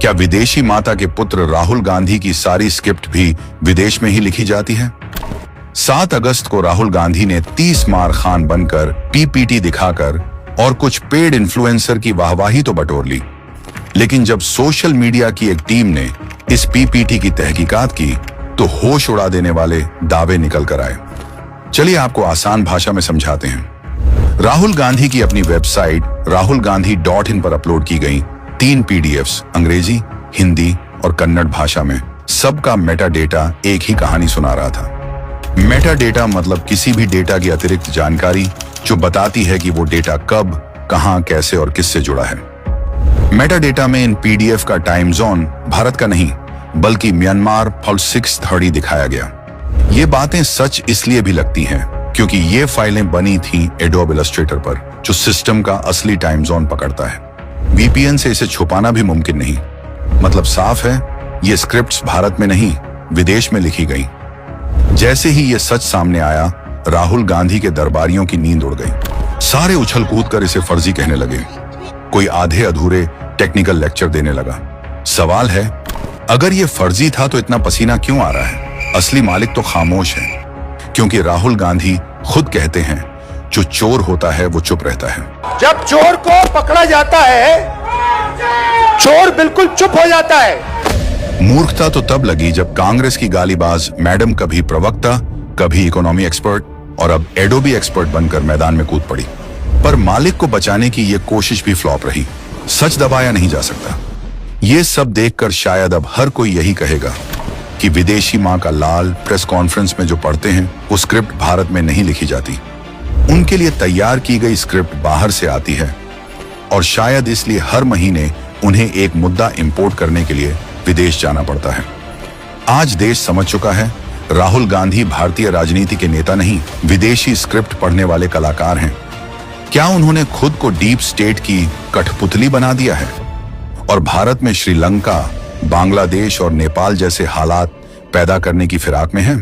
क्या विदेशी माता के पुत्र राहुल गांधी की सारी स्क्रिप्ट भी विदेश में ही लिखी जाती है? 7 अगस्त को राहुल गांधी ने 30 मार खान बनकर पीपीटी दिखाकर और कुछ पेड इन्फ्लुएंसर की वाहवाही तो बटोर ली, लेकिन जब सोशल मीडिया की एक टीम ने इस पीपीटी की तहकीकात की तो होश उड़ा देने वाले दावे निकल कर आए। चलिए आपको आसान भाषा में समझाते हैं। राहुल गांधी की अपनी वेबसाइट rahulgandhi.in पर अपलोड की गई 3 पीडीएफ्स अंग्रेजी, हिंदी और कन्नड़ भाषा में सबका मेटा डेटा एक ही कहानी सुना रहा था। मेटा डेटा मतलब किसी भी डेटा की अतिरिक्त जानकारी जो बताती है कि वो डेटा कब, कहां, कैसे और किससे जुड़ा है। मेटा डेटा में इन पीडीएफ का टाइम जोन भारत का नहीं बल्कि म्यांमार फॉल 630 दिखाया गया। ये बातें सच इसलिए भी लगती हैं क्योंकि ये फाइलें बनी थी एडोब इलस्ट्रेटर पर, जो सिस्टम का असली टाइम जोन पकड़ता है। वीपीएन से इसे छुपाना भी मुमकिन नहीं। मतलब साफ है, ये स्क्रिप्ट्स भारत में नहीं विदेश में लिखी गई। जैसे ही ये सच सामने आया, राहुल गांधी के दरबारियों की नींद उड़ गई। सारे उछल कूद कर इसे फर्जी कहने लगे। कोई आधे अधूरे टेक्निकल लेक्चर देने लगा। सवाल है, अगर ये फर्जी था तो इतना पसीना क्यों आ रहा है? असली मालिक तो खामोश है, क्योंकि राहुल गांधी खुद कहते हैं जो चोर होता है वो चुप रहता है। जब चोर को पकड़ा जाता है, चोर बिल्कुल चुप हो जाता है। मूर्खता तो तब लगी जब कांग्रेस की गालीबाज मैडम कभी प्रवक्ता, कभी इकोनॉमी एक्सपर्ट और अब एडोबी एक्सपर्ट बनकर मैदान में कूद पड़ी। पर मालिक को बचाने की ये कोशिश भी फ्लॉप रही। सच दबाया नहीं जा सकता। ये सब देखकर शायद अब हर कोई यही कहेगा कि विदेशी मां का लाल प्रेस कॉन्फ्रेंस में जो पढ़ते हैं वो स्क्रिप्ट भारत में नहीं लिखी जाती। उनके लिए तैयार की गई स्क्रिप्ट बाहर से आती है और शायद इसलिए हर महीने उन्हें एक मुद्दा इंपोर्ट करने के लिए विदेश जाना पड़ता है। आज देश समझ चुका है, राहुल गांधी भारतीय राजनीति के नेता नहीं, विदेशी स्क्रिप्ट पढ़ने वाले कलाकार हैं। क्या उन्होंने खुद को डीप स्टेट की कठपुतली बना दिया है और भारत में श्रीलंका, बांग्लादेश और नेपाल जैसे हालात पैदा करने की फिराक में हैं?